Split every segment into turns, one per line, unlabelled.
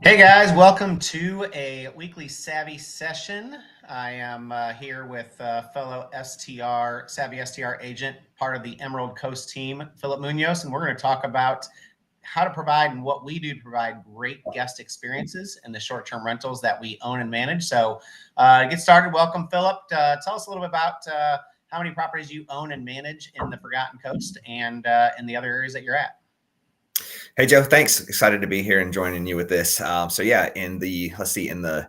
Hey guys, welcome to a weekly Savvy session. I am here with fellow Savvy STR agent, part of the Emerald Coast team, Philip Munoz, and we're going to talk about how to provide and what we do to provide great guest experiences in the short-term rentals that we own and manage. So to get started, welcome Philip. Tell us a little bit about how many properties you own and manage in the Forgotten Coast and in the other areas that you're at.
Hey, Joe, thanks. Excited to be here and joining you with this. So yeah, in the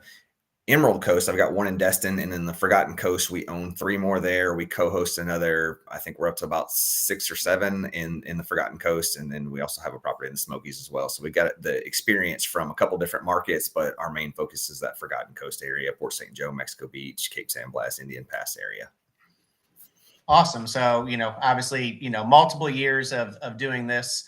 Emerald Coast, I've got one in Destin, and in the Forgotten Coast, we own three more there. We co-host another, I think we're up to about 6 or 7 in the Forgotten Coast. And then we also have a property in the Smokies as well. So we got the experience from a couple different markets, but our main focus is that Forgotten Coast area, Port St. Joe, Mexico Beach, Cape San Blas, Indian Pass area.
Awesome. So, obviously, multiple years of doing this.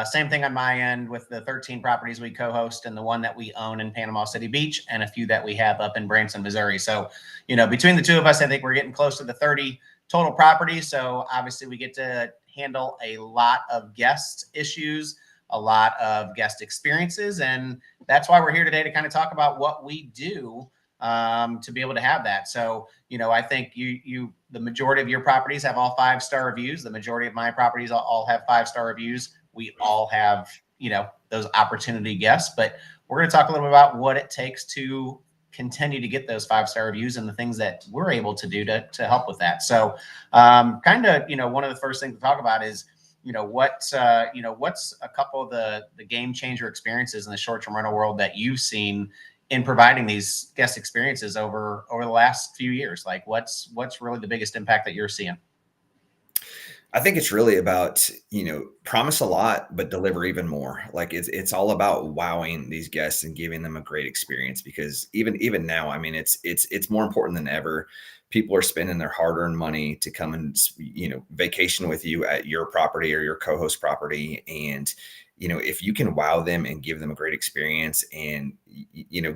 Same thing on my end with the 13 properties we co-host and the one that we own in Panama City Beach and a few that we have up in Branson, Missouri. So, between the two of us, I think we're getting close to the 30 total properties. So obviously we get to handle a lot of guest issues, a lot of guest experiences. And that's why we're here today to kind of talk about what we do to be able to have that. So, I think the majority of your properties have all 5-star reviews. The majority of my properties all have 5-star reviews. We all have, those opportunity guests, but we're going to talk a little bit about what it takes to continue to get those 5-star reviews and the things that we're able to do to help with that. So kind of, one of the first things to talk about is, what's a couple of the game changer experiences in the short-term rental world that you've seen in providing these guest experiences over the last few years? Like what's really the biggest impact that you're seeing?
I think it's really about, promise a lot, but deliver even more. Like it's all about wowing these guests and giving them a great experience, because even now, I mean, it's more important than ever. People are spending their hard-earned money to come and, vacation with you at your property or your co-host property. And, if you can wow them and give them a great experience and,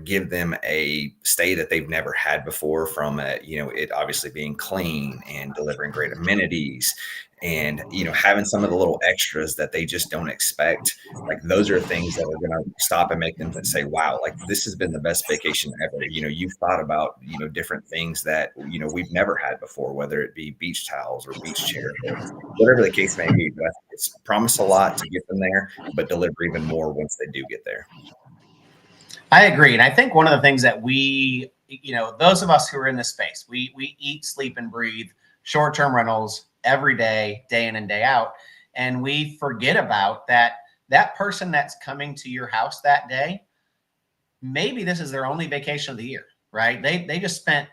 give them a stay that they've never had before, from it obviously being clean and delivering great amenities, and having some of the little extras that they just don't expect, like those are things that are going to stop and make them say, wow, like this has been the best vacation ever. You've thought about different things that we've never had before, whether it be beach towels or beach chairs or whatever the case may be. But it's promise a lot to get them there, but deliver even more once they do get there.
I agree. And I think one of the things that we, those of us who are in this space, we eat, sleep, and breathe short-term rentals every day, day in and day out. And we forget about that person that's coming to your house that day. Maybe this is their only vacation of the year, right? They just spent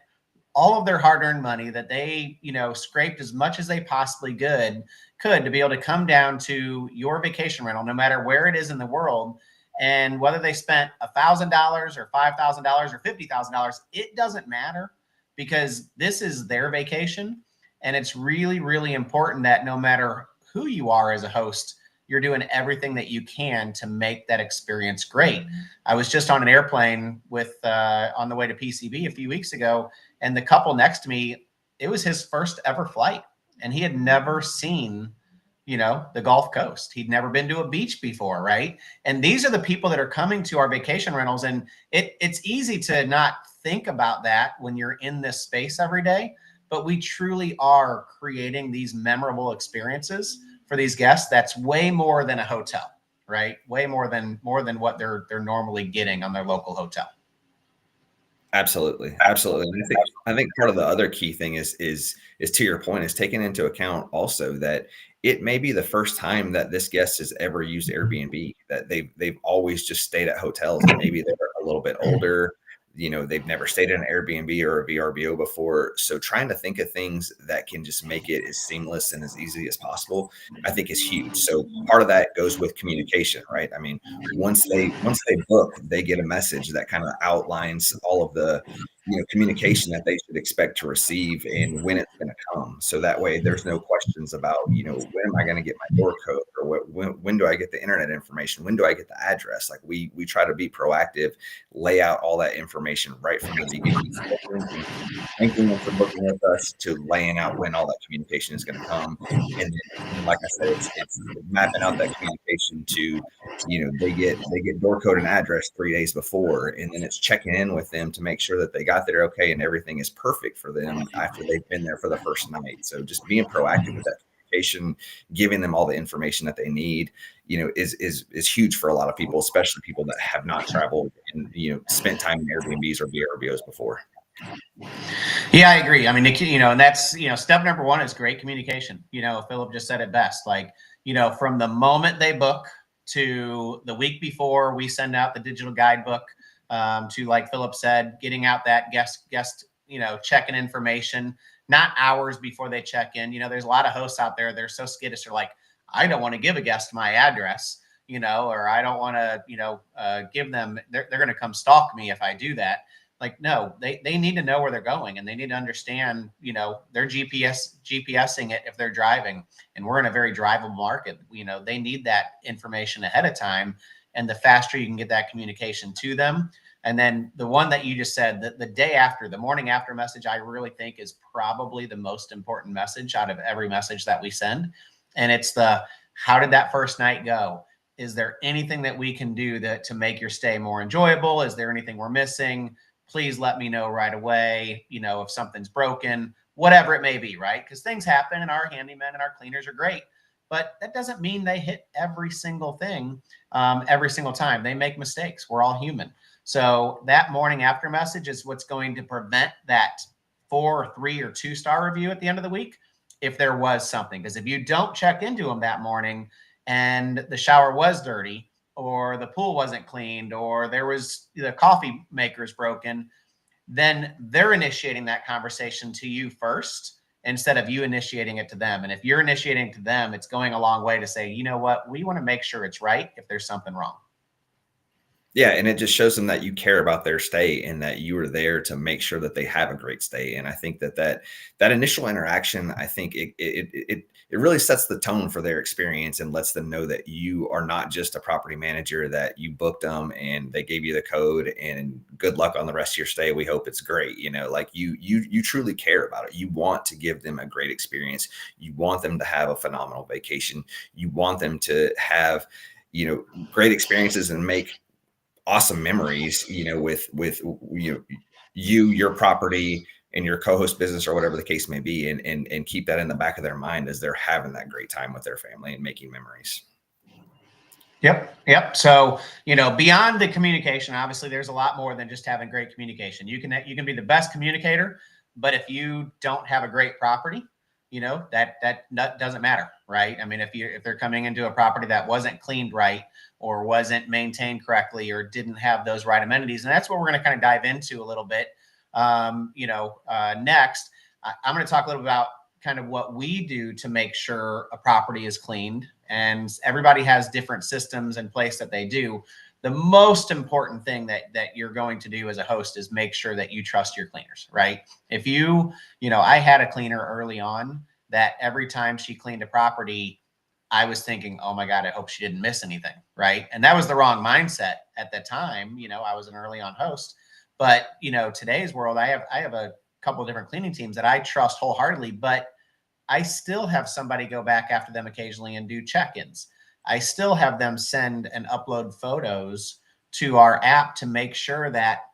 all of their hard-earned money that they, scraped as much as they possibly could to be able to come down to your vacation rental, no matter where it is in the world. And whether they spent $1,000 or $5,000 or $50,000, it doesn't matter, because this is their vacation. And it's really, really important that no matter who you are as a host, you're doing everything that you can to make that experience great. I was just on an airplane on the way to PCB a few weeks ago, and the couple next to me, it was his first ever flight, and he had never seen the Gulf Coast. He'd never been to a beach before, right? And these are the people that are coming to our vacation rentals. And it's easy to not think about that when you're in this space every day, but we truly are creating these memorable experiences for these guests. That's way more than a hotel, right? Way more than what they're normally getting on their local hotel.
Absolutely. Absolutely. And I think part of the other key thing is to your point, is taking into account also that it may be the first time that this guest has ever used Airbnb, that they've always just stayed at hotels, and maybe they're a little bit older. They've never stayed in an Airbnb or a VRBO before. So trying to think of things that can just make it as seamless and as easy as possible, I think, is huge. So part of that goes with communication, right? I mean, once they book, they get a message that kind of outlines all of the communication that they should expect to receive and when it's going to come. So that way there's no questions about, when am I going to get my door code, When do I get the internet information? When do I get the address? Like we try to be proactive, lay out all that information right from the beginning, thanking them for booking with us to laying out when all that communication is going to come. And then, like I said, it's mapping out that communication to, they get door code and address 3 days before, and then it's checking in with them to make sure that they got there okay and everything is perfect for them after they've been there for the first night. So just being proactive with that communication, giving them all the information that they need, is huge for a lot of people, especially people that have not traveled and spent time in Airbnbs or VRBOs before.
Yeah, I agree. I mean, and that's, step number one is great communication. Philip just said it best. Like, from the moment they book to the week before, we send out the digital guidebook, to, like Philip said, getting out that guest, check-in information, not hours before they check in. There's a lot of hosts out there. They're so skittish. They're like, I don't want to give a guest my address, or I don't want to, give them, they're going to come stalk me if I do that. Like, no, they need to know where they're going, and they need to understand, they're GPSing it if they're driving, and we're in a very drivable market. They need that information ahead of time, and the faster you can get that communication to them. And then the one that you just said, the day after, the morning after message, I really think is probably the most important message out of every message that we send. And it's how did that first night go? Is there anything that we can do to make your stay more enjoyable? Is there anything we're missing? Please let me know right away, if something's broken, whatever it may be, right? Because things happen, and our handymen and our cleaners are great, but that doesn't mean they hit every single thing every single time. They make mistakes. We're all human. So that morning after message is what's going to prevent that 4, 3, or 2-star review at the end of the week, if there was something. Because if you don't check into them that morning and the shower was dirty, or the pool wasn't cleaned, or there was the coffee maker's broken, then they're initiating that conversation to you first instead of you initiating it to them. And if you're initiating it to them, it's going a long way to say, you know what, we want to make sure it's right if there's something wrong.
Yeah, and it just shows them that you care about their stay and that you are there to make sure that they have a great stay. And I think that initial interaction, I think it really sets the tone for their experience and lets them know that you are not just a property manager, that you booked them and they gave you the code and good luck on the rest of your stay. We hope it's great. Like you truly care about it. You want to give them a great experience. You want them to have a phenomenal vacation. You want them to have, great experiences and make awesome memories, with your property and your co-host business or whatever the case may be, and keep that in the back of their mind as they're having that great time with their family and making memories.
Yep. So, beyond the communication, obviously there's a lot more than just having great communication. You can be the best communicator, but if you don't have a great property, that doesn't matter, right? I mean, if they're coming into a property that wasn't cleaned right, or wasn't maintained correctly, or didn't have those right amenities, and that's what we're going to kind of dive into a little bit. Next, I'm going to talk a little about kind of what we do to make sure a property is cleaned, and everybody has different systems in place that they do. The most important thing that you're going to do as a host is make sure that you trust your cleaners, right? If I had a cleaner early on that every time she cleaned a property, I was thinking, oh my God, I hope she didn't miss anything, right? And that was the wrong mindset at the time. I was an early on host, but today's world, I have a couple of different cleaning teams that I trust wholeheartedly, but I still have somebody go back after them occasionally and do check-ins. I still have them send and upload photos to our app to make sure that,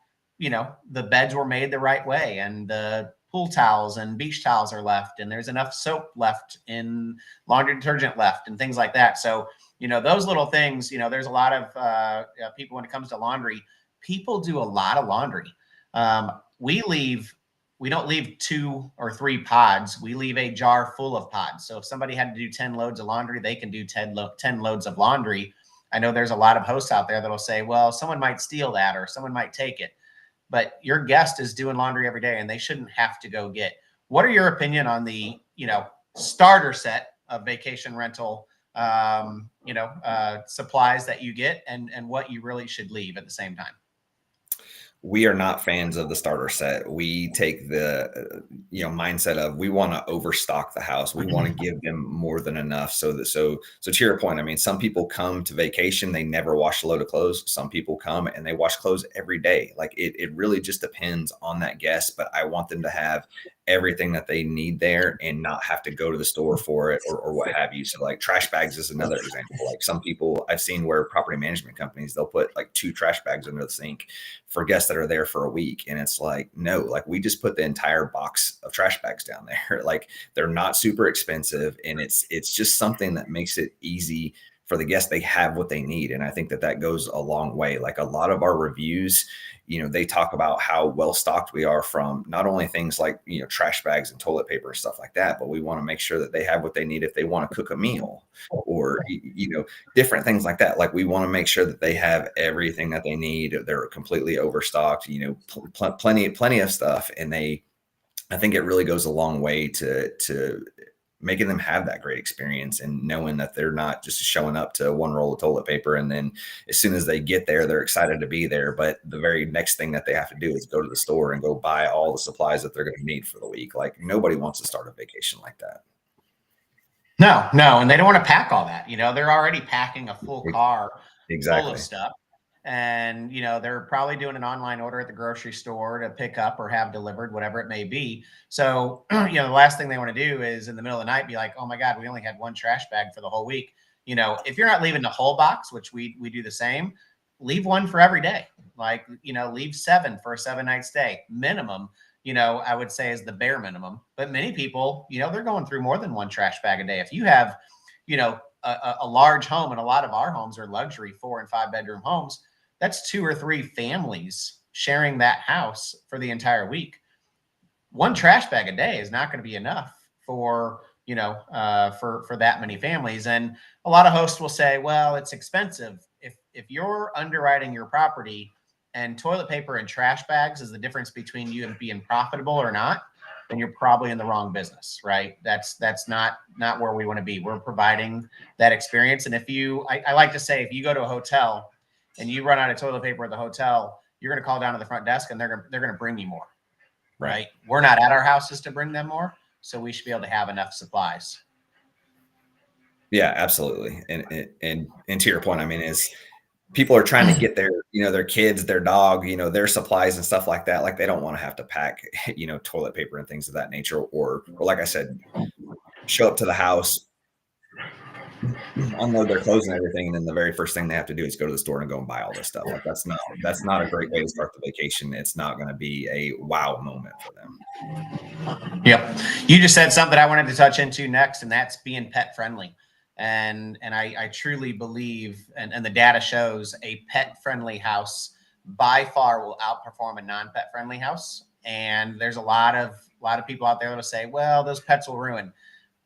the beds were made the right way, and the pool towels and beach towels are left, and there's enough soap left in laundry detergent left, and things like that. So, those little things, there's a lot of people when it comes to laundry, people do a lot of laundry. We don't leave 2 or 3 pods. We leave a jar full of pods. So if somebody had to do 10 loads of laundry, they can do 10 loads of laundry. I know there's a lot of hosts out there that'll say, well, someone might steal that or someone might take it. But your guest is doing laundry every day, and they shouldn't have to go get. What are your opinion on the, starter set of vacation rental, supplies that you get, and what you really should leave at the same time?
we are not fans of the starter set. We take the mindset of we want to overstock the house. We want to give them more than enough. So to your point, I mean, some people come to vacation, they never wash a load of clothes. Some people come and they wash clothes every day. Like it really just depends on that guest. But I want them to have everything that they need there and not have to go to the store for it or what have you. So like trash bags is another example. Like some people I've seen where property management companies, they'll put like 2 trash bags under the sink for guests that are there for a week. And it's like, no, like we just put the entire box of trash bags down there. Like they're not super expensive. And it's just something that makes it easy for the guests. They have what they need. And I think that goes a long way. Like a lot of our reviews, they talk about how well stocked we are from not only things like, trash bags and toilet paper and stuff like that, but we want to make sure that they have what they need if they want to cook a meal or, different things like that. Like we want to make sure that they have everything that they need. They're completely overstocked, plenty of stuff. And I think it really goes a long way to making them have that great experience and knowing that they're not just showing up to 1 roll of toilet paper. And then as soon as they get there, they're excited to be there. But the very next thing that they have to do is go to the store and go buy all the supplies that they're going to need for the week. Like nobody wants to start a vacation like that.
No. And they don't want to pack all that. They're already packing a full car full of stuff. And, they're probably doing an online order at the grocery store to pick up or have delivered, whatever it may be. So, the last thing they want to do is in the middle of the night be like, oh my God, we only had 1 trash bag for the whole week. If you're not leaving the whole box, which we do the same, leave 1 for every day. Like, leave 7 for a 7-night stay minimum, I would say is the bare minimum. But many people, they're going through more than 1 trash bag a day. If you have, a large home, and a lot of our homes are luxury 4 and 5 bedroom homes, that's 2 or 3 families sharing that house for the entire week. 1 trash bag a day is not going to be enough for, for that many families. And a lot of hosts will say, well, it's expensive. If you're underwriting your property and toilet paper and trash bags is the difference between you and being profitable or not, then you're probably in the wrong business, right? That's not where we want to be. We're providing that experience. And I like to say, if you go to a hotel and you run out of toilet paper at the hotel, you're going to call down to the front desk and they're going to bring you more, right? We're not at our houses to bring them more. So we should be able to have enough supplies.
Yeah, absolutely. And to your point, I mean, is people are trying to get their kids, their dog, their supplies and stuff like that. Like they don't want to have to pack, toilet paper and things of that nature. Or like I said, show up to the house, unload their clothes and everything, and then the very first thing they have to do is go to the store and go and buy all this stuff. Like that's not a great way to start the vacation. It's not going to be a wow moment for them.
Yep. You just said something I wanted to touch into next, and that's being pet friendly. And I truly believe, and the data shows, a pet friendly house by far will outperform a non-pet friendly house. And there's a lot of people out there that will say, well, those pets will ruin.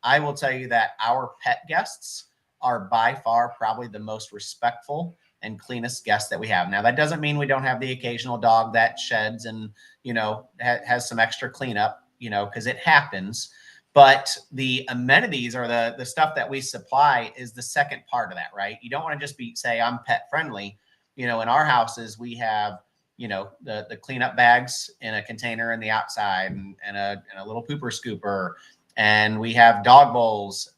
I will tell you that our pet guests are by far probably the most respectful and cleanest guests that we have. Now, that doesn't mean we don't have the occasional dog that sheds and, has some extra cleanup, because it happens. But the amenities or the stuff that we supply is the second part of that, right? You don't want to just say I'm pet friendly. In our houses, we have, the cleanup bags in a container in the outside and a little pooper scooper. And we have dog bowls,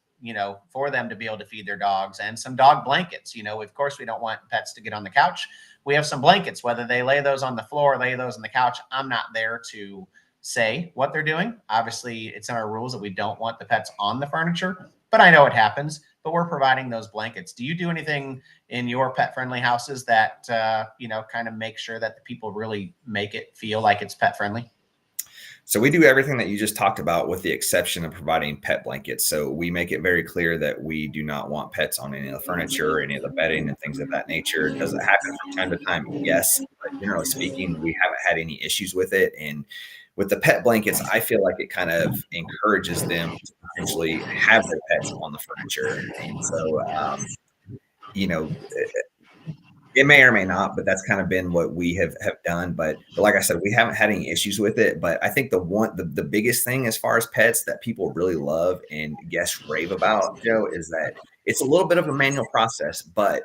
for them to be able to feed their dogs, and some dog blankets. Of course, we don't want pets to get on the couch. We have some blankets, whether they lay those on the floor or lay those on the couch. I'm not there to say what they're doing. Obviously, it's in our rules that we don't want the pets on the furniture, but I know it happens. But we're providing those blankets. Do you do anything in your pet-friendly houses that, kind of make sure that the people really make it feel like it's pet-friendly?
So we do everything that you just talked about with the exception of providing pet blankets. So we make it very clear that we do not want pets on any of the furniture, any of the bedding and things of that nature. Does it happen from time to time? Yes. But generally speaking, we haven't had any issues with it. And with the pet blankets, I feel like it kind of encourages them to potentially have their pets on the furniture. And so, it may or may not, but that's kind of been what we have done. But like I said, we haven't had any issues with it. But I think the biggest thing as far as pets that people really love and guests rave about, Joe, is that it's a little bit of a manual process, but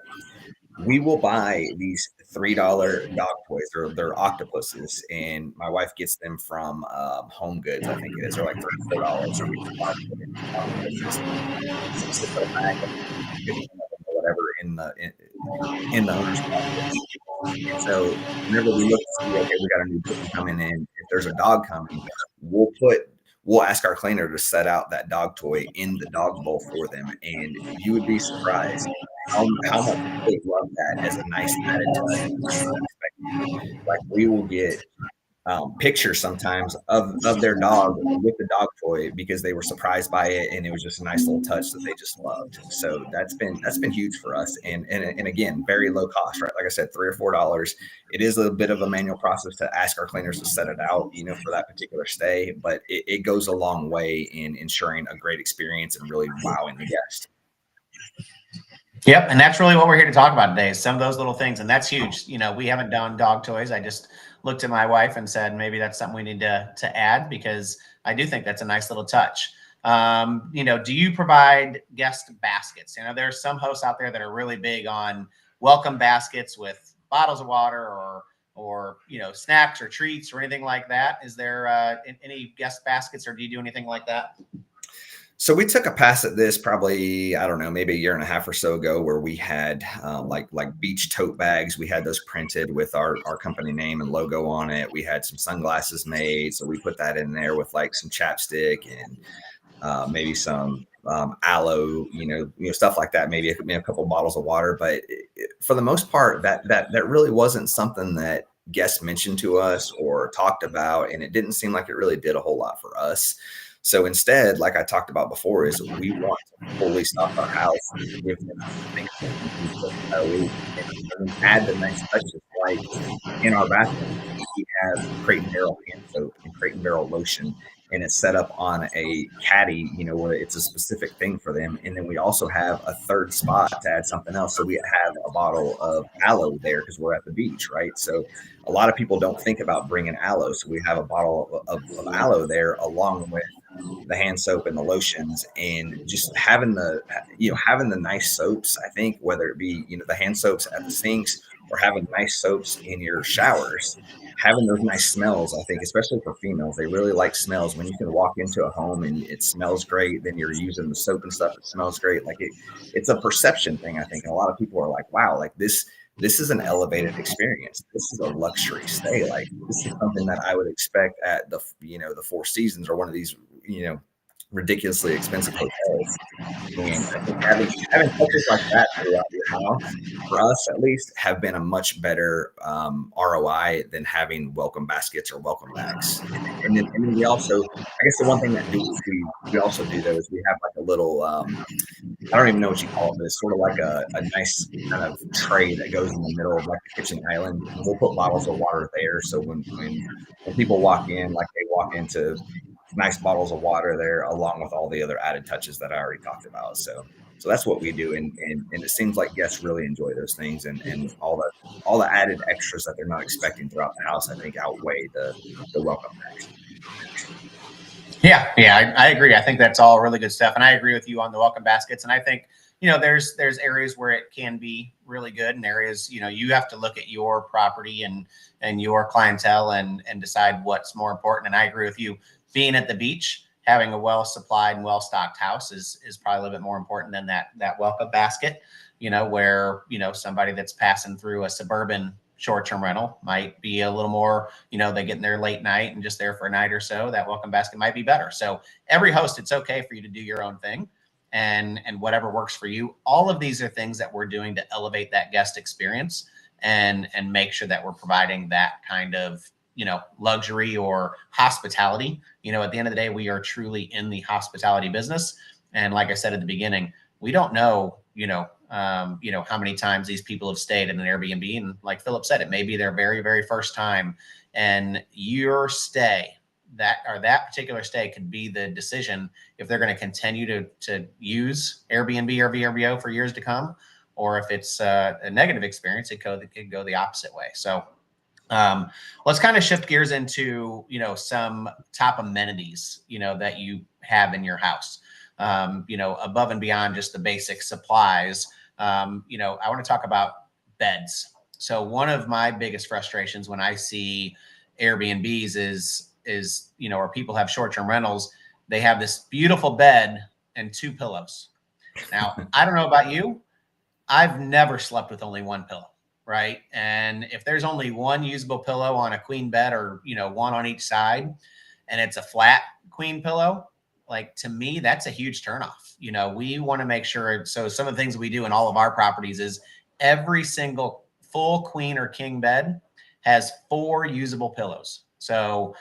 we will buy these $3 dog toys. They're octopuses, and my wife gets them from Home Goods, I think it is. They're like $3 or $4. And we just buy them in octopuses. It's just a bag of 15 of them or whatever in the owner's closet. And so whenever we look to see, okay, we got a new booking coming in, if there's a dog coming, we'll ask our cleaner to set out that dog toy in the dog bowl for them. And you would be surprised how much they love that as a nice added touch. Like we will get pictures sometimes of their dog with the dog toy because they were surprised by it, and it was just a nice little touch that they just loved. So that's been huge for us, and again, very low cost, right? Like I said, $3 or $4. It is a bit of a manual process to ask our cleaners to set it out, for that particular stay, but it goes a long way in ensuring a great experience and really wowing the guest.
Yep, and that's really what we're here to talk about today, is some of those little things, and that's huge. We haven't done dog toys. I just looked at my wife and said, maybe that's something we need to add, because I do think that's a nice little touch. Do you provide guest baskets? There's some hosts out there that are really big on welcome baskets with bottles of water or snacks or treats or anything like that. Is there any guest baskets, or do you do anything like that?
So we took a pass at this probably, I don't know, maybe a year and a half or so ago, where we had like beach tote bags. We had those printed with our company name and logo on it. We had some sunglasses made, so we put that in there with like some chapstick and maybe some aloe, stuff like that. Maybe a couple bottles of water. But for the most part, that really wasn't something that guests mentioned to us or talked about, and it didn't seem like it really did a whole lot for us. So instead, like I talked about before, is we want to fully stock our house and give them things and add the nice touches. Like in our bathroom, we have 𝗁𝗏𝗃 hand soap and 𝗁𝗏𝗃 lotion, and it's set up on a caddy, where it's a specific thing for them. And then we also have a third spot to add something else. So we have a bottle of aloe there because we're at the beach, right? So a lot of people don't think about bringing aloe. So we have a bottle of aloe there, along with the hand soap and the lotions, and just having the nice soaps. I think whether it be the hand soaps at the sinks or having nice soaps in your showers, having those nice smells, I think, especially for females, they really like smells. When you can walk into a home and it smells great, then you're using the soap and stuff, it smells great. Like it's a perception thing, I think. And a lot of people are like, wow, like this is an elevated experience. This is a luxury stay. Like this is something that I would expect at the Four Seasons or one of these ridiculously expensive hotels. And I think having touches like that throughout your house, for us at least, have been a much better ROI than having welcome baskets or welcome bags. And then we also, I guess the one thing that we also do though is we have like a little I don't even know what you call it, but it's sort of like a nice kind of tray that goes in the middle of like the kitchen island. We'll put bottles of water there, so when people walk in, like they walk into nice bottles of water there, along with all the other added touches that I already talked about. So that's what we do, and it seems like guests really enjoy those things, and all the added extras that they're not expecting throughout the house, I think, outweigh the welcome packs.
Yeah, I agree. I think that's all really good stuff, and I agree with you on the welcome baskets. And I think there's areas where it can be really good, and areas you have to look at your property and your clientele and decide what's more important. And I agree with you. Being at the beach, having a well-supplied and well-stocked house is probably a little bit more important than that welcome basket, where, somebody that's passing through a suburban short-term rental might be a little more, they get in there late night and just there for a night or so. That welcome basket might be better. So every host, it's okay for you to do your own thing and whatever works for you. All of these are things that we're doing to elevate that guest experience and make sure that we're providing that kind of luxury or hospitality. At the end of the day, we are truly in the hospitality business. And like I said at the beginning, we don't know, how many times these people have stayed in an Airbnb. And like Philip said, it may be their very, very first time. And your stay, that particular stay, could be the decision if they're going to continue to use Airbnb or 𝗪𝗏𝗹 for years to come, or if it's a negative experience, it could go the opposite way. So let's kind of shift gears into, some top amenities, that you have in your house, above and beyond just the basic supplies. I want to talk about beds. So one of my biggest frustrations when I see Airbnbs is, you know, or people have short-term rentals, they have this beautiful bed and 2 pillows. Now, I don't know about you. I've never slept with only 1 pillow, right? And if there's only 1 usable pillow on a queen bed, or, you know, 1 on each side, and it's a flat queen pillow, like, to me, that's a huge turnoff. You know, we want to make sure. So some of the things we do in all of our properties is every single full queen or king bed has 4 usable pillows. So,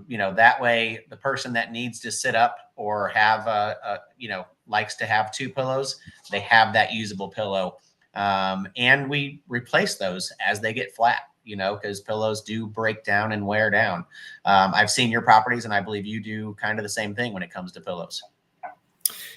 you know, that way the person that needs to sit up or have you know, likes to have 2 pillows, they have that usable pillow. And we replace those as they get flat, you know, because pillows do break down and wear down. I've seen your properties, and I believe you do kind of the same thing when it comes to pillows.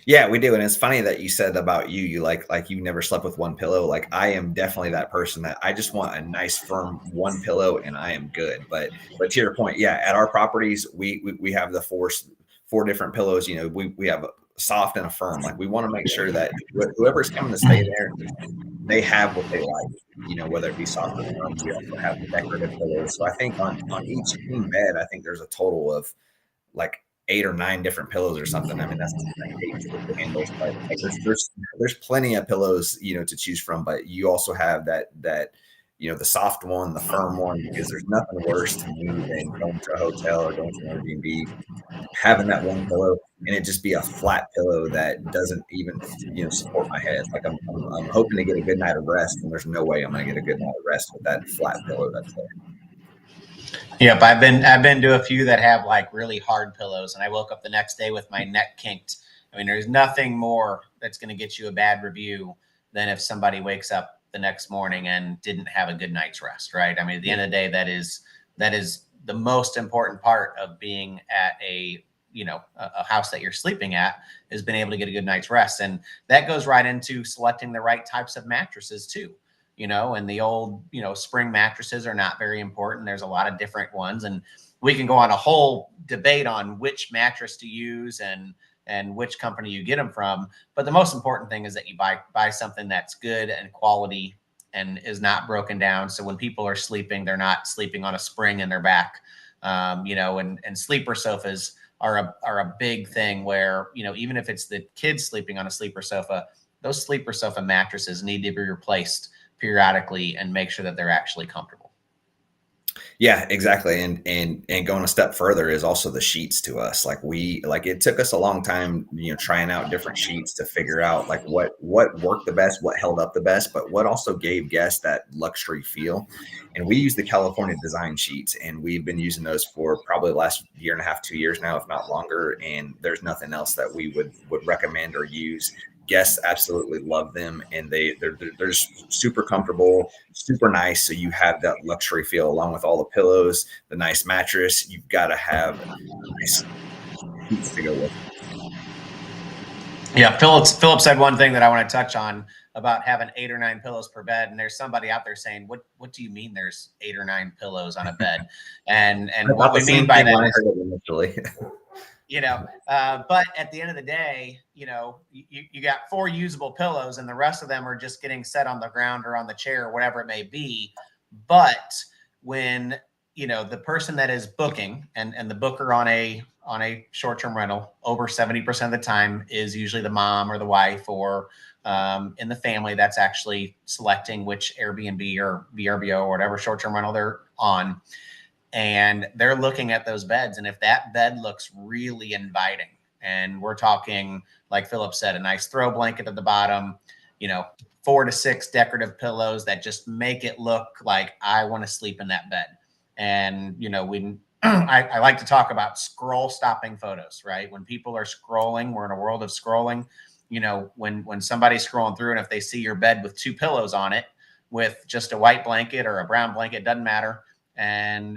Yeah, we do. And it's funny that you said about you like you never slept with 1 pillow. Like, I am definitely that person that I just want a nice firm 1 pillow and I am good. But to your point, yeah, at our properties, we have the 4 different pillows. You know, we have a soft and a firm. Like, we want to make sure that whoever's coming to stay there, they have what they like, you know, whether it be soft or firm. We also have the decorative pillows. So I think on each queen bed, I think there's a total of like 8 or 9 different pillows or something. I mean, that's I hate to handles, but like there's plenty of pillows, you know, to choose from. But you also have that you know, the soft one, the firm one, because there's nothing worse to me than going to a hotel or going to an Airbnb, having that 1 pillow and it just be a flat pillow that doesn't even, you know, support my head. Like, I'm hoping to get a good night of rest, and there's no way I'm going to get a good night of rest with that flat pillow that's there.
Yep, I've been to a few that have like really hard pillows, and I woke up the next day with my neck kinked. I mean, there's nothing more that's going to get you a bad review than if somebody wakes up the next morning and didn't have a good night's rest, right? I mean, at the end of the day, that is the most important part of being at a, you know, a house that you're sleeping at, is being able to get a good night's rest. And that goes right into selecting the right types of mattresses too. You know, and the old, you know, spring mattresses are not very important. There's a lot of different ones, and we can go on a whole debate on which mattress to use and which company you get them from. But the most important thing is that you buy something that's good and quality and is not broken down. So when people are sleeping, they're not sleeping on a spring in their back. You know, and sleeper sofas are a big thing where, you know, even if it's the kids sleeping on a sleeper sofa, those sleeper sofa mattresses need to be replaced periodically and make sure that they're actually comfortable.
Yeah, exactly. And going a step further is also the sheets to us. Like, it took us a long time, you know, trying out different sheets to figure out like what worked the best, what held up the best, but what also gave guests that luxury feel. And we use the California design sheets, and we've been using those for probably the last 1.5 to 2 years now, if not longer. And there's nothing else that we would recommend or use. Guests absolutely love them, and they're super comfortable, super nice. So you have that luxury feel along with all the pillows, the nice mattress. You've got to have nice sheets to go with.
Yeah, Philip said one thing that I want to touch on about having 8 or 9 pillows per bed, and there's somebody out there saying, "What do you mean there's 8 or 9 pillows on a bed?" And what we mean by that is, you know, but at the end of the day, you know, you got 4 usable pillows, and the rest of them are just getting set on the ground or on the chair or whatever it may be. But when, you know, the person that is booking and the booker on a short-term rental, over 70% of the time is usually the mom or the wife, or in the family that's actually selecting which Airbnb or VRBO or whatever short-term rental they're on. And they're looking at those beds. And if that bed looks really inviting, and we're talking, like Philip said, a nice throw blanket at the bottom, you know, 4 to 6 decorative pillows that just make it look like I want to sleep in that bed. And, you know, I like to talk about scroll stopping photos, right? When people are scrolling, we're in a world of scrolling. You know, when somebody's scrolling through, and if they see your bed with 2 pillows on it, with just a white blanket or a brown blanket, doesn't matter,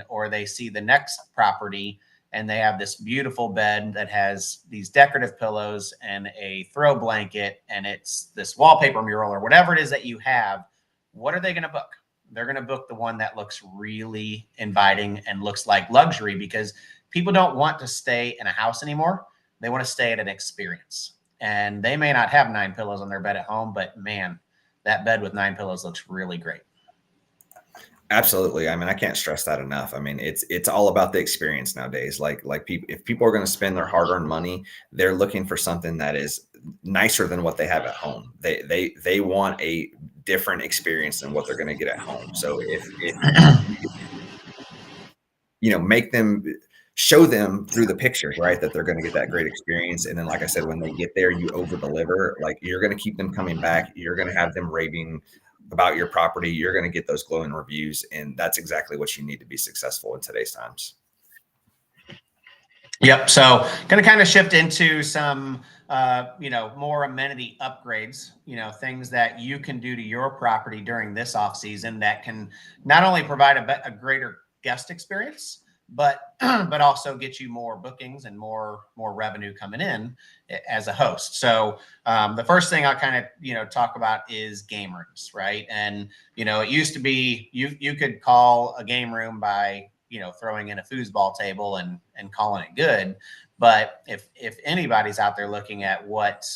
or they see the next property and they have this beautiful bed that has these decorative pillows and a throw blanket, and it's this wallpaper mural or whatever it is that you have, what are they going to book? They're going to book the one that looks really inviting and looks like luxury, because people don't want to stay in a house anymore. They want to stay at an experience. And they may not have 9 pillows on their bed at home, but man, that bed with 9 pillows looks really great.
Absolutely. I mean, I can't stress that enough. I mean, it's all about the experience nowadays. Like people, if people are going to spend their hard-earned money, they're looking for something that is nicer than what they have at home. They want a different experience than what they're going to get at home. So if you know, make them, show them through the pictures, right, that they're going to get that great experience. And then, like I said, when they get there, you over deliver. Like, you're going to keep them coming back. You're going to have them raving about your property. You're going to get those glowing reviews. And that's exactly what you need to be successful in today's times.
Yep. So going to kind of shift into some, you know, more amenity upgrades, you know, things that you can do to your property during this off season that can not only provide a greater guest experience, but also get you more bookings and more revenue coming in as a host. So the first thing I'll kind of, you know, talk about is game rooms, right? And, you know, it used to be you could call a game room by, you know, throwing in a foosball table and calling it good. But if anybody's out there looking at what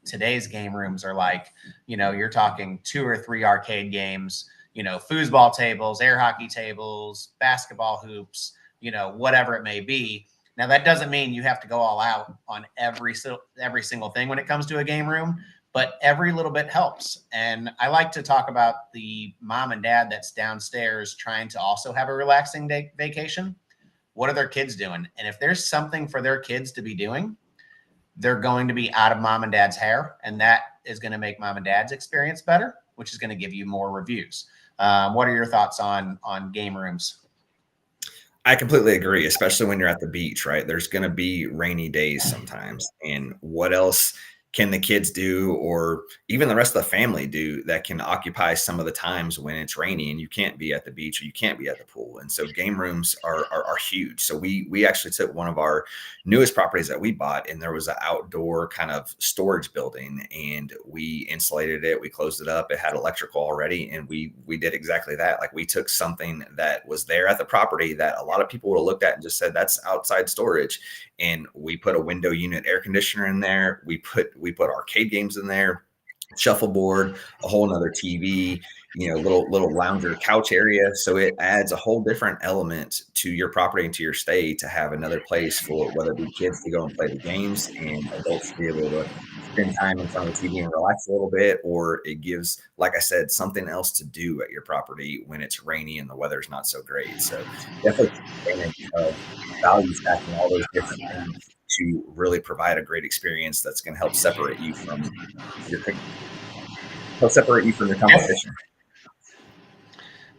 today's game rooms are like, you know, you're talking 2 or 3 arcade games, you know, foosball tables, air hockey tables, basketball hoops, you know, whatever it may be. Now, that doesn't mean you have to go all out on every single thing when it comes to a game room, but every little bit helps. And I like to talk about the mom and dad that's downstairs trying to also have a relaxing vacation. What are their kids doing? And if there's something for their kids to be doing, they're going to be out of mom and dad's hair. And that is going to make mom and dad's experience better, which is going to give you more reviews. What are your thoughts on game rooms?
I completely agree, especially when you're at the beach, right? There's going to be rainy days sometimes. And what else can the kids do, or even the rest of the family do, that can occupy some of the times when it's rainy and you can't be at the beach or you can't be at the pool? And so game rooms are huge. So we actually took one of our newest properties that we bought, and there was an outdoor kind of storage building, and we insulated it, we closed it up, it had electrical already, and we did exactly that. Like, we took something that was there at the property that a lot of people would have looked at and just said, that's outside storage, and we put a window unit air conditioner in there. We put arcade games in there, shuffleboard, a whole nother TV, you know, little lounger couch area. So it adds a whole different element to your property and to your stay, to have another place for, whether it be kids to go and play the games and adults to be able to spend time in front of the TV and relax a little bit, or it gives, like I said, something else to do at your property when it's rainy and the weather's not so great. So definitely take advantage of value stacking all those different things to really provide a great experience that's going to help separate you from your competition.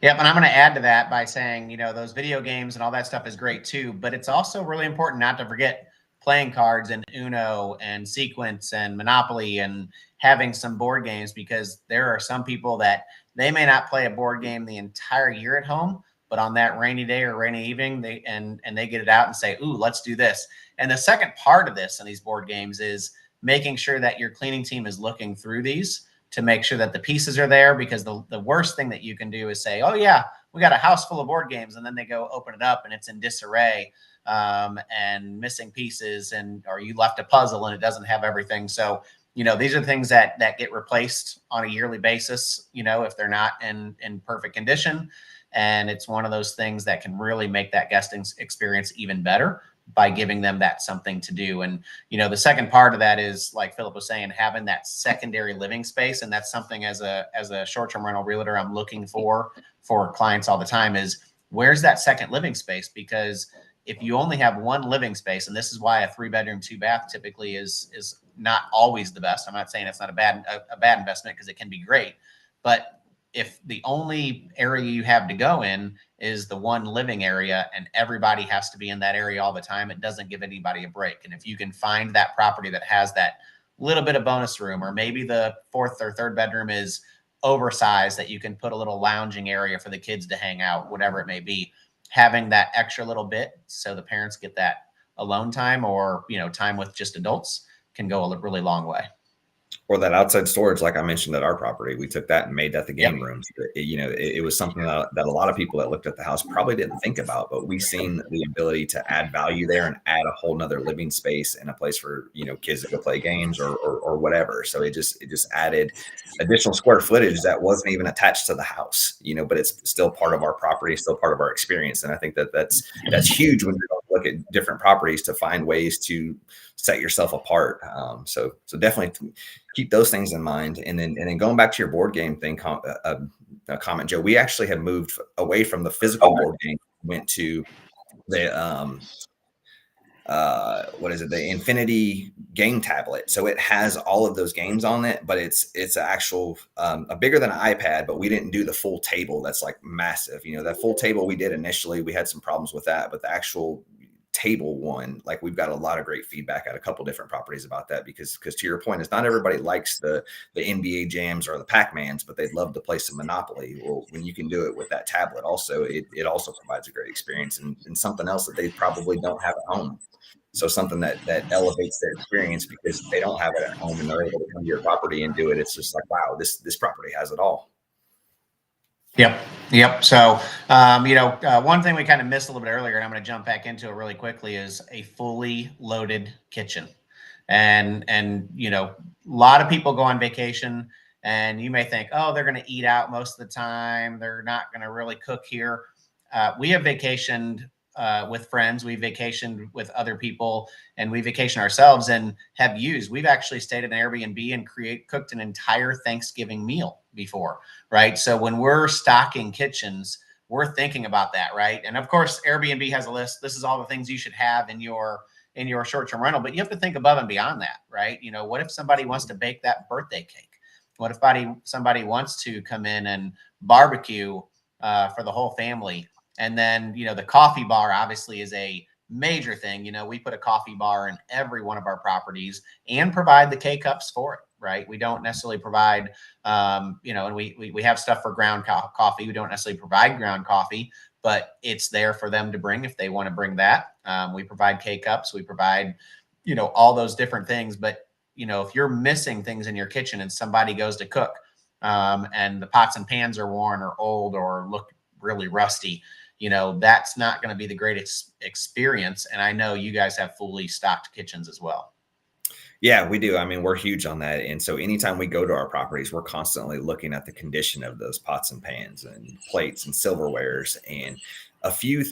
Yep. And I'm going to add to that by saying, you know, those video games and all that stuff is great too, but it's also really important not to forget playing cards and Uno and Sequence and Monopoly and having some board games, because there are some people that they may not play a board game the entire year at home, but on that rainy day or rainy evening, they get it out and say, ooh, let's do this. And the second part of this in these board games is making sure that your cleaning team is looking through these to make sure that the pieces are there, because the worst thing that you can do is say, oh yeah, we got a house full of board games, and then they go open it up and it's in disarray and missing pieces, or you left a puzzle and it doesn't have everything. So, you know, these are things that get replaced on a yearly basis, you know, if they're not in perfect condition. And it's one of those things that can really make that guesting experience even better by giving them that something to do. And, you know, the second part of that is, like Philip was saying, having that secondary living space. And that's something as a short-term rental realtor I'm looking for clients all the time, is where's that second living space? Because if you only have one living space, and this is why a 3-bedroom, 2-bath typically is not always the best. I'm not saying it's not a bad investment, because it can be great. But if the only area you have to go in is the one living area and everybody has to be in that area all the time, it doesn't give anybody a break. And if you can find that property that has that little bit of bonus room, or maybe the 4th or 3rd bedroom is oversized, that you can put a little lounging area for the kids to hang out, whatever it may be, having that extra little bit so the parents get that alone time, or, you know, time with just adults, can go a really long way.
Or that outside storage, like I mentioned at our property, we took that and made that the game room. So it was something that a lot of people that looked at the house probably didn't think about, but we seen the ability to add value there and add a whole nother living space and a place for, kids to go play games or whatever. So it just added additional square footage that wasn't even attached to the house, but it's still part of our property, still part of our experience. And I think that's huge when you look at different properties to find ways to set yourself apart. So definitely keep those things in mind. And then going back to your board game thing, comment, Joe, we actually had moved away from the physical board game, went to the what is it? The Infinity game tablet. So it has all of those games on it, but it's actual a bigger than an iPad, but we didn't do the full table. That's like massive. That full table we did initially, we had some problems with that, but the actual table one, like we've got a lot of great feedback at a couple different properties about that, because to your point, is not everybody likes the NBA jams or the Pac-Mans, but they'd love to play some Monopoly. Well, when you can do it with that tablet, also it also provides a great experience and something else that they probably don't have at home. So something that elevates their experience because they don't have it at home and they're able to come to your property and do it. It's just like, wow, this property has it all.
Yep. So, one thing we kind of missed a little bit earlier, and I'm going to jump back into it really quickly, is a fully loaded kitchen. And a lot of people go on vacation and you may think, oh, they're going to eat out most of the time. They're not going to really cook here. We have vacationed with friends. We vacationed with other people, and we vacation ourselves and we've actually stayed at an Airbnb and cooked an entire Thanksgiving meal before, right? So when we're stocking kitchens, we're thinking about that, right? And of course, Airbnb has a list. This is all the things you should have in your short-term rental, but you have to think above and beyond that, right? What if somebody wants to bake that birthday cake? What if somebody wants to come in and barbecue for the whole family? And then, the coffee bar obviously is a major thing. We put a coffee bar in every one of our properties and provide the K-cups for it, right? We don't necessarily provide, and we have stuff for ground coffee. We don't necessarily provide ground coffee, but it's there for them to bring if they want to bring that. We provide K-cups. We provide, all those different things. But, if you're missing things in your kitchen and somebody goes to cook and the pots and pans are worn or old or look really rusty, that's not going to be the greatest experience. And I know you guys have fully stocked kitchens as well.
Yeah, we do. I mean, we're huge on that. And so anytime we go to our properties, we're constantly looking at the condition of those pots and pans and plates and silverwares, and a few,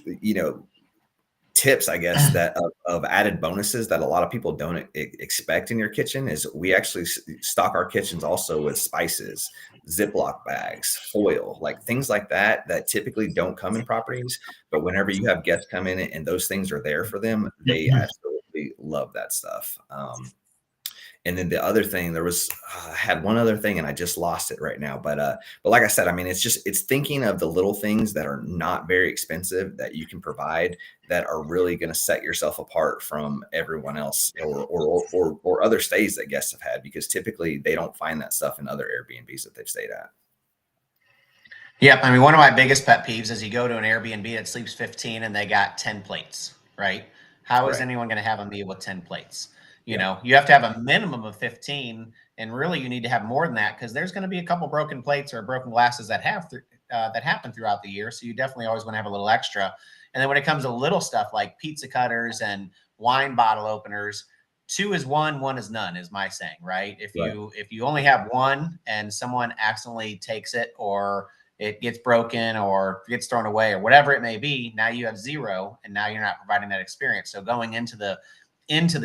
tips, I guess, that of added bonuses that a lot of people don't expect in your kitchen is we actually stock our kitchens also with spices, Ziploc bags, foil, like things like that typically don't come in properties. But whenever you have guests come in and those things are there for them, they absolutely love that stuff. And then the other thing, I had one other thing and I just lost it right now. But like I said, I mean, it's thinking of the little things that are not very expensive that you can provide that are really going to set yourself apart from everyone else or other stays that guests have had, because typically they don't find that stuff in other Airbnbs that they've stayed at.
Yep. I mean, one of my biggest pet peeves is you go to an Airbnb that sleeps 15 and they got 10 plates, right? How is anyone going to have a meal with 10 plates? You have to have a minimum of 15, and really you need to have more than that because there's going to be a couple broken plates or broken glasses that happen throughout the year. So you definitely always want to have a little extra. And then when it comes to little stuff like pizza cutters and wine bottle openers, 2 is 1, 1 is none, is my saying, right? If you only have one and someone accidentally takes it, or it gets broken or gets thrown away or whatever it may be, now you have 0, and now you're not providing that experience. So going into the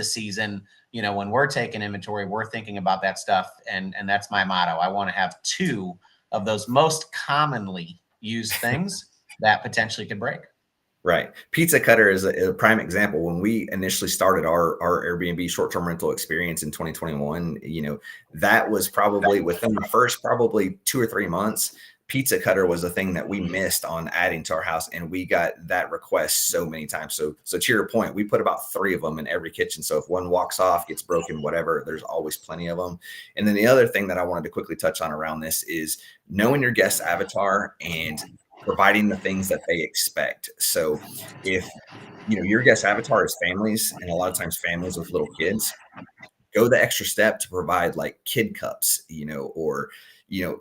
season, when we're taking inventory, we're thinking about that stuff. And that's my motto. I want to have 2 of those most commonly used things that potentially could break.
Right. Pizza cutter is a prime example. When we initially started our Airbnb short-term rental experience in 2021, that was probably within the first 2 or 3 months. Pizza cutter was a thing that we missed on adding to our house, and we got that request so many times. So to your point, we put about 3 of them in every kitchen. So if one walks off, gets broken, whatever, there's always plenty of them. And then the other thing that I wanted to quickly touch on around this is knowing your guest avatar and providing the things that they expect. So if your guest avatar is families, and a lot of times families with little kids, go the extra step to provide like kid cups, or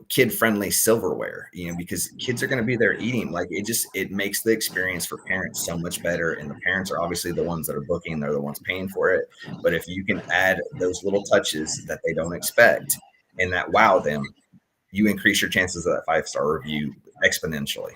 kid-friendly silverware, because kids are going to be there eating. Like it makes the experience for parents so much better. And the parents are obviously the ones that are booking, they're the ones paying for it. But if you can add those little touches that they don't expect and that wow them, you increase your chances of that 5-star review exponentially.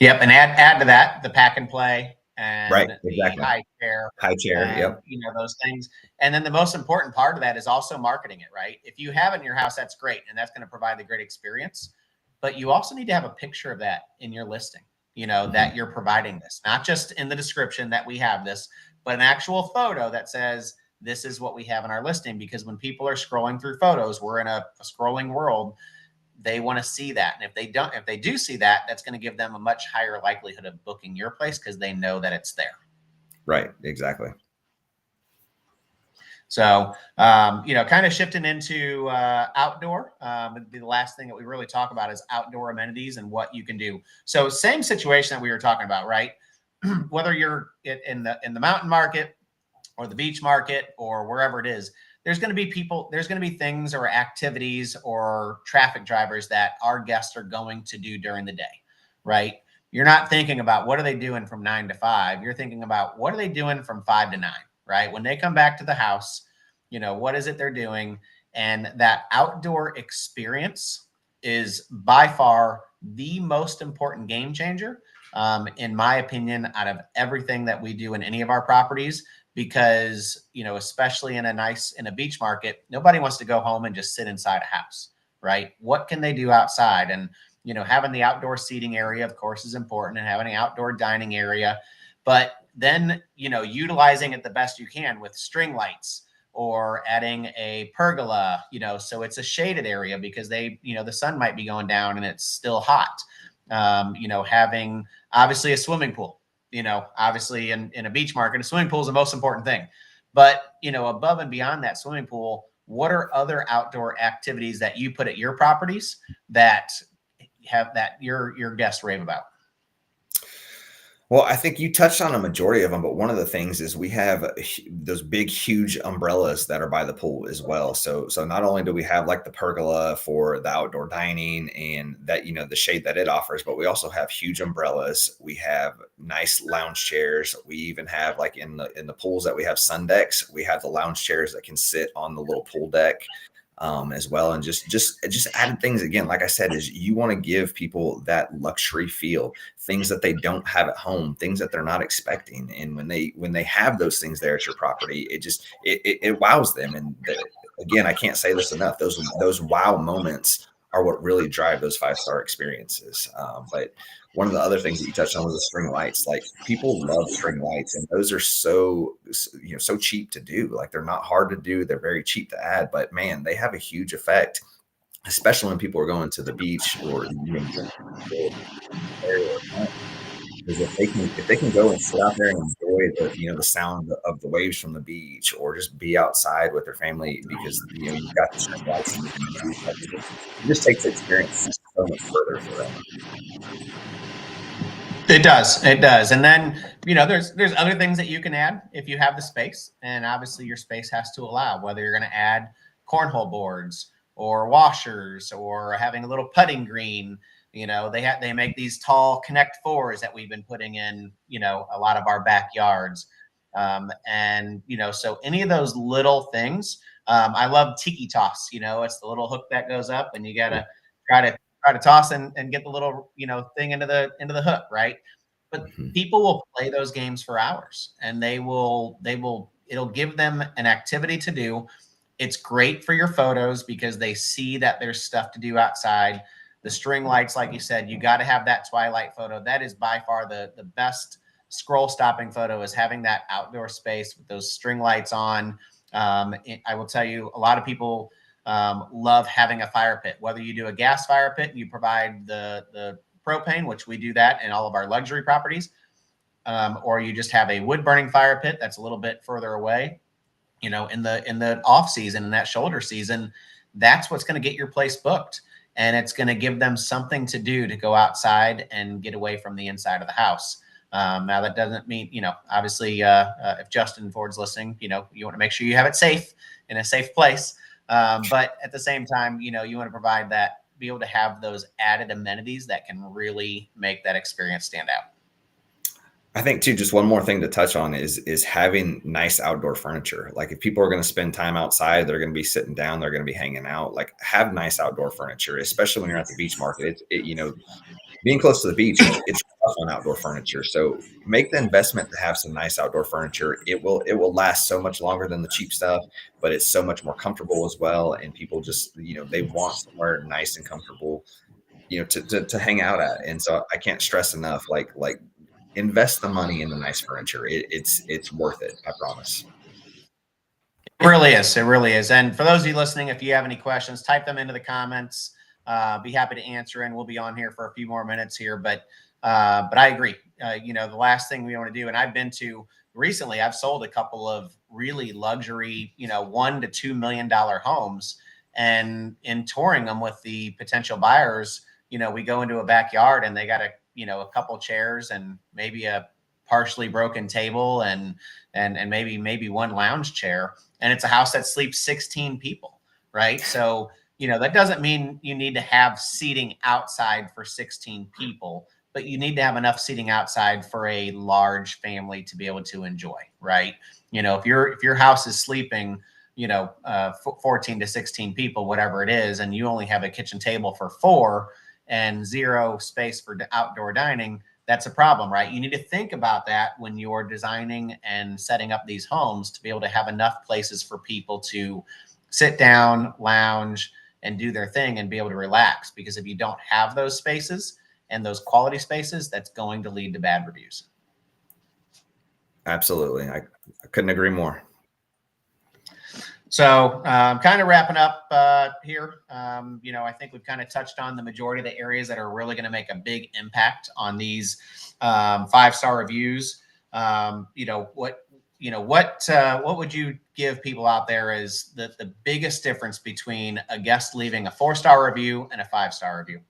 Yep, and add to that the pack and play and
Right,
the
exactly.
high chair,
High chair,
and
yep.
those things. And then the most important part of that is also marketing it, right? If you have it in your house, that's great, and that's going to provide the great experience. But you also need to have a picture of that in your listing, that you're providing this, not just in the description that we have this, but an actual photo that says this is what we have in our listing. Because when people are scrolling through photos, we're in a scrolling world. They want to see that. And if they do see that, that's going to give them a much higher likelihood of booking your place because they know that it's there.
Right. Exactly.
So, kind of shifting into outdoor, the last thing that we really talk about is outdoor amenities and what you can do. So same situation that we were talking about, right? Whether you're in the mountain market or the beach market or wherever it is, there's going to be people, there's going to be things or activities or traffic drivers that our guests are going to do during the day, right? You're not thinking about what are they doing from 9 to 5. You're thinking about what are they doing from 5 to 9, right? When they come back to the house, what is it they're doing? And that outdoor experience is by far the most important game changer, in my opinion, out of everything that we do in any of our properties. Because, especially in a beach market, nobody wants to go home and just sit inside a house, right? What can they do outside? And, having the outdoor seating area, of course, is important, and having an outdoor dining area, but then, utilizing it the best you can with string lights or adding a pergola, so it's a shaded area because the sun might be going down and it's still hot. Having obviously a swimming pool. Obviously in a beach market, a swimming pool is the most important thing. But, above and beyond that swimming pool, what are other outdoor activities that you put at your properties that your guests rave about?
Well, I think you touched on a majority of them, but one of the things is we have those big, huge umbrellas that are by the pool as well. So not only do we have like the pergola for the outdoor dining and that, the shade that it offers, but we also have huge umbrellas. We have nice lounge chairs. We even have like in the pools that we have sun decks, we have the lounge chairs that can sit on the little pool deck. As well. And just added things again, like I said, is you want to give people that luxury feel, things that they don't have at home, things that they're not expecting. And when they have those things there at your property, it wows them. And again, I can't say this enough. Those wow moments are what really drive those 5-star experiences. But one of the other things that you touched on was the string lights. Like people love string lights, and those are so cheap to do. Like they're not hard to do. They're very cheap to add, but man, they have a huge effect, especially when people are going to the beach or is if they can go and sit out there and enjoy the sound of the waves from the beach, or just be outside with their family because you've got the string lights and it just takes the experience so much further for them.
It does. And then, there's other things that you can add if you have the space, and obviously your space has to allow, whether you're going to add cornhole boards or washers or having a little putting green. They make these tall Connect Fours that we've been putting in, a lot of our backyards. And, so any of those little things, I love tiki toss, it's the little hook that goes up and you got to try to toss and get the little, thing into the hook. Right. But people will play those games for hours, and it'll give them an activity to do. It's great for your photos because they see that there's stuff to do outside. The string lights, like you said, you got to have that twilight photo. That is by far the best scroll stopping photo, is having that outdoor space with those string lights on. I will tell you, a lot of people love having a fire pit, whether you do a gas fire pit and you provide the propane, which we do that in all of our luxury properties, or you just have a wood burning fire pit that's a little bit further away. In the off season, in that shoulder season, that's what's going to get your place booked. And it's going to give them something to do to go outside and get away from the inside of the house. Now that doesn't mean, obviously, if Justin Ford's listening, you want to make sure you have it safe in a safe place. But at the same time, you want to provide that, be able to have those added amenities that can really make that experience stand out.
I think too, just one more thing to touch on is having nice outdoor furniture. Like if people are going to spend time outside, they're going to be sitting down, they're going to be hanging out, like have nice outdoor furniture, especially when you're at the beach market. Being close to the beach, it's tough on outdoor furniture. So make the investment to have some nice outdoor furniture. It will last so much longer than the cheap stuff, but it's so much more comfortable as well. And people just, they want somewhere nice and comfortable, to hang out at. And so I can't stress enough, like invest the money in the nice furniture. It's worth it. I promise.
It really is. It really is. And for those of you listening, if you have any questions, type them into the comments. Be happy to answer, and we'll be on here for a few more minutes here. But I agree. The last thing we want to do, and I've been to recently, I've sold a couple of really luxury, $1 to $2 million homes, and in touring them with the potential buyers, we go into a backyard and they got a couple chairs and maybe a partially broken table and maybe one lounge chair, and it's a house that sleeps 16 people, right? So that doesn't mean you need to have seating outside for 16 people, but you need to have enough seating outside for a large family to be able to enjoy, right? If your house is sleeping, 14 to 16 people, whatever it is, and you only have a kitchen table for 4 and 0 space for outdoor dining, that's a problem, right? You need to think about that when you're designing and setting up these homes to be able to have enough places for people to sit down, lounge, and do their thing and be able to relax. Because if you don't have those spaces and those quality spaces, that's going to lead to bad reviews.
Absolutely. I couldn't agree more.
So kind of wrapping up here, I think we've kind of touched on the majority of the areas that are really going to make a big impact on these 5-star reviews. What would you give people out there as the biggest difference between a guest leaving a 4-star review and a 5-star review?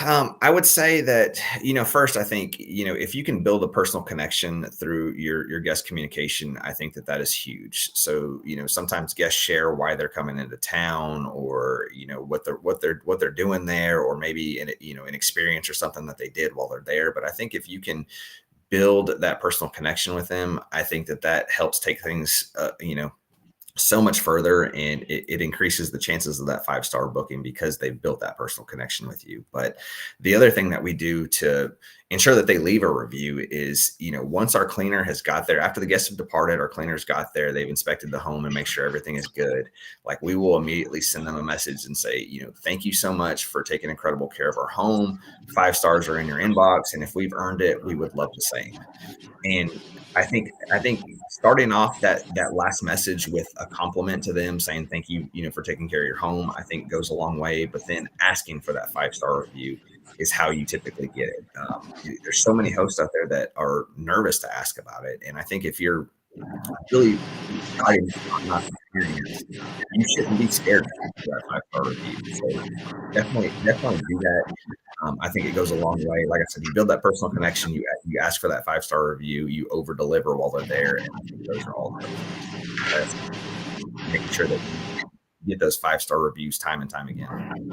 I would say that, first, I think, if you can build a personal connection through your guest communication, I think that is huge. So, sometimes guests share why they're coming into town, or, what they're doing there, or maybe an experience or something that they did while they're there. But I think if you can build that personal connection with them, I think that helps take things, so much further, and it increases the chances of that 5-star booking because they've built that personal connection with you. But the other thing that we do to ensure that they leave a review is, once our cleaner has got there, after the guests have departed, our cleaners got there, they've inspected the home and make sure everything is good. Like, we will immediately send them a message and say, thank you so much for taking incredible care of our home. 5 stars are in your inbox, and if we've earned it, we would love the same. And I think starting off that last message with a compliment to them, saying thank you, for taking care of your home, I think goes a long way. But then asking for that 5-star review is how you typically get it. There's so many hosts out there that are nervous to ask about it, and I think if you're really not experienced, you shouldn't be scared to ask for that 5-star review. So definitely do that. I think it goes a long way. Like I said, you build that personal connection. You ask for that 5-star review. You over deliver while they're there, and I think those are all making sure that you get those 5-star reviews time and time again.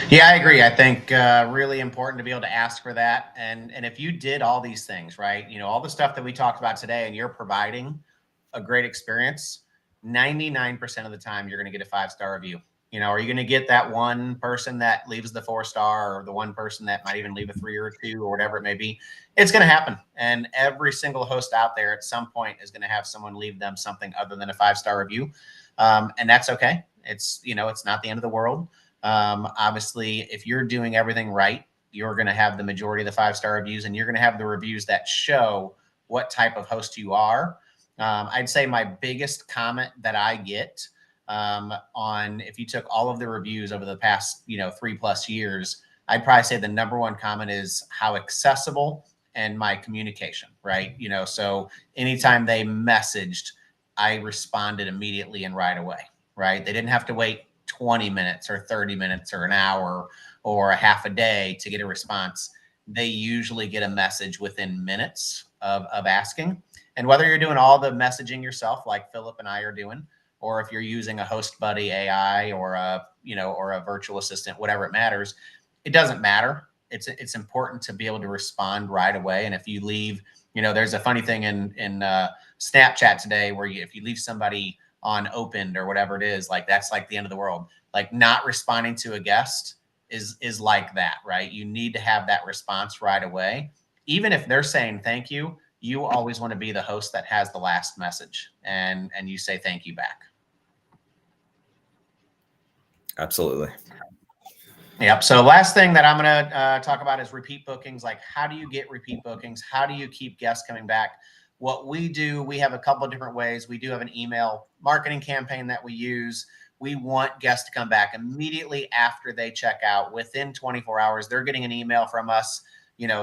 Yeah, I agree. I think really important to be able to ask for that. And if you did all these things, right, all the stuff that we talked about today, and you're providing a great experience, 99% of the time you're going to get a 5-star review. Are you going to get that one person that leaves the 4-star, or the one person that might even leave a 3 or a 2 or whatever it may be? It's going to happen. And every single host out there at some point is going to have someone leave them something other than a 5-star review. And that's okay. It's not the end of the world. Obviously, if you're doing everything right, you're going to have the majority of the 5-star reviews, and you're going to have the reviews that show what type of host you are. I'd say my biggest comment that I get on, if you took all of the reviews over the past 3+ years, I'd probably say the number one comment is how accessible and my communication, right? So anytime they messaged, I responded immediately and right away, right? They didn't have to wait 20 minutes or 30 minutes or an hour or a half a day to get a response. they usually get a message within minutes of asking. And whether you're doing all the messaging yourself, like Philip and I are doing, or if you're using a host buddy AI or a virtual assistant, whatever it matters, it doesn't matter. It's important to be able to respond right away. And if you leave, there's a funny thing in Snapchat today where if you leave somebody on opened or whatever it is, like that's like the end of the world. Like not responding to a guest is like that, right? You need to have that response right away. Even if they're saying thank you, you always want to be the host that has the last message, and you say thank you back.
Absolutely.
Yep. So last thing that I'm going to talk about is repeat bookings. Like, how do you get repeat bookings? How do you keep guests coming back? What we do, we have a couple of different ways. We do have an email marketing campaign that we use. We want guests to come back immediately after they check out. Within 24 hours, they're getting an email from us,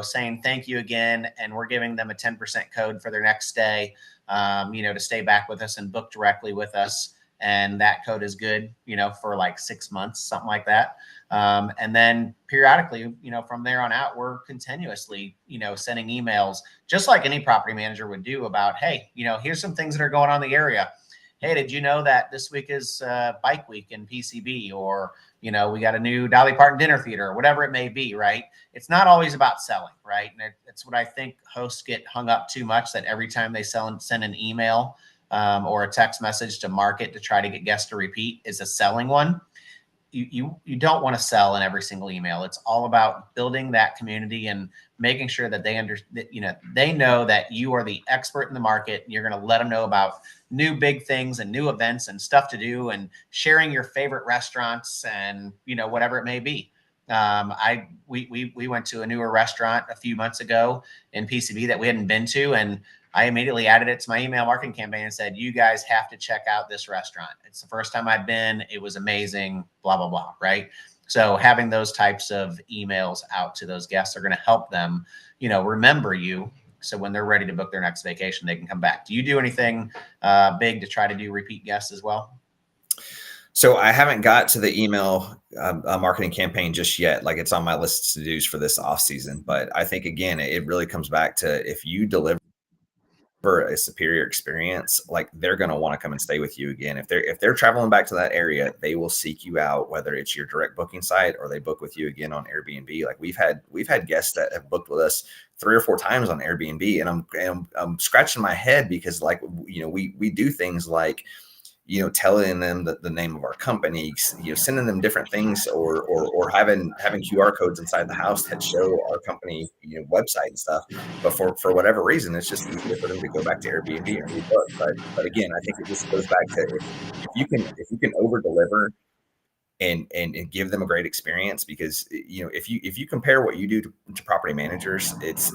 saying thank you again, and we're giving them a 10% code for their next stay, to stay back with us and book directly with us. And that code is good, for like 6 months, something like that. And then periodically, from there on out, we're continuously, sending emails just like any property manager would do about, hey, here's some things that are going on in the area. Hey, did you know that this week is bike week in PCB, or, we got a new Dolly Parton dinner theater, or whatever it may be, right? It's not always about selling, right? And it's what I think hosts get hung up too much, that every time they send an email or a text message to market to try to get guests to repeat is a selling one. You don't want to sell in every single email. It's all about building that community and making sure that they know that you are the expert in the market. You're going to let them know about new big things and new events and stuff to do, and sharing your favorite restaurants and whatever it may be. We went to a newer restaurant a few months ago in PCB that we hadn't been to, and I immediately added it to my email marketing campaign and said, you guys have to check out this restaurant. It's the first time I've been. It was amazing, blah, blah, blah, right? So having those types of emails out to those guests are going to help them, remember you. So when they're ready to book their next vacation, they can come back. Do you do anything big to try to do repeat guests as well?
So I haven't got to the email marketing campaign just yet. Like, it's on my list to do's for this off season. But I think, again, it really comes back to, if you deliver a superior experience, like, they're going to want to come and stay with you again. If they're traveling back to that area, they will seek you out, whether it's your direct booking site or they book with you again on Airbnb. Like, we've had guests that have booked with us 3 or 4 times on Airbnb, and I'm scratching my head because, like, we do things like, telling them the name of our company, sending them different things, or having QR codes inside the house that show our company, website and stuff. But for whatever reason, it's just easier for them to go back to Airbnb and rebook. But again, I think it just goes back to, if you can over deliver and give them a great experience, because if you compare what you do to property managers, it's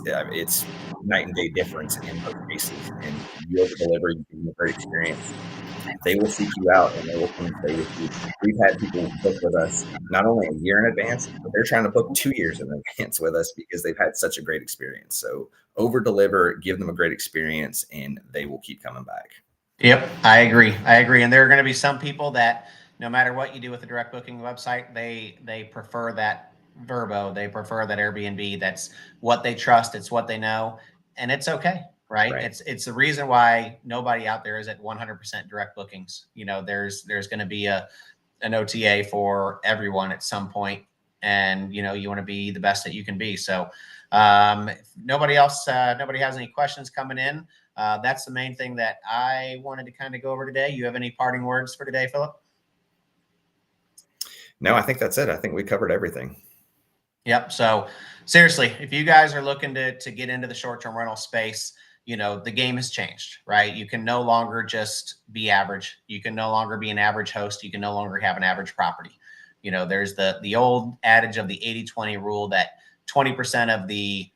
night and day difference in most cases. And you over deliver, you give them a great experience, they will seek you out and they will come and stay with you. We've had people book with us not only a year in advance, but they're trying to book 2 years in advance with us because they've had such a great experience. So over deliver, give them a great experience, and they will keep coming back.
Yep, I agree. And there are going to be some people that, no matter what you do with the direct booking website, they prefer that Vrbo, they prefer that Airbnb. That's what they trust. It's what they know, and it's okay, right? It's the reason why nobody out there is at 100% direct bookings. There's going to be an OTA for everyone at some point, and you want to be the best that you can be. So if nobody has any questions coming in, that's the main thing that I wanted to kind of go over today. You have any parting words for today, Philip?
No, I think that's it. I think we covered everything.
Yep. So seriously, if you guys are looking to get into the short-term rental space, the game has changed, right? You can no longer just be average. You can no longer be an average host. You can no longer have an average property. There's the old adage of the 80-20 rule, that 20% of the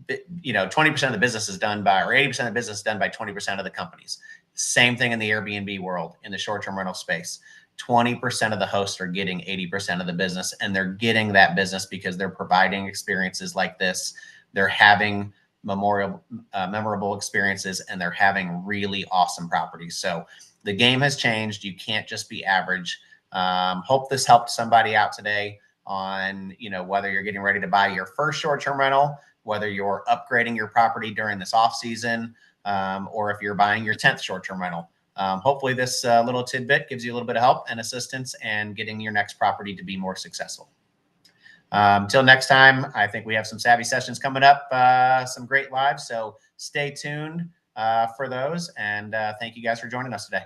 20% of the business is done by, or 80% of the business is done by 20% of the companies. Same thing in the Airbnb world, in the short-term rental space. 20% of the hosts are getting 80% of the business, and they're getting that business because they're providing experiences like this. They're having memorable experiences, and they're having really awesome properties. So the game has changed. You can't just be average. Hope this helped somebody out today. on, whether you're getting ready to buy your first short-term rental, whether you're upgrading your property during this off season, or if you're buying your 10th short-term rental. Hopefully this little tidbit gives you a little bit of help and assistance and getting your next property to be more successful. Until next time, I think we have some savvy sessions coming up, some great lives. So stay tuned for those. And thank you guys for joining us today.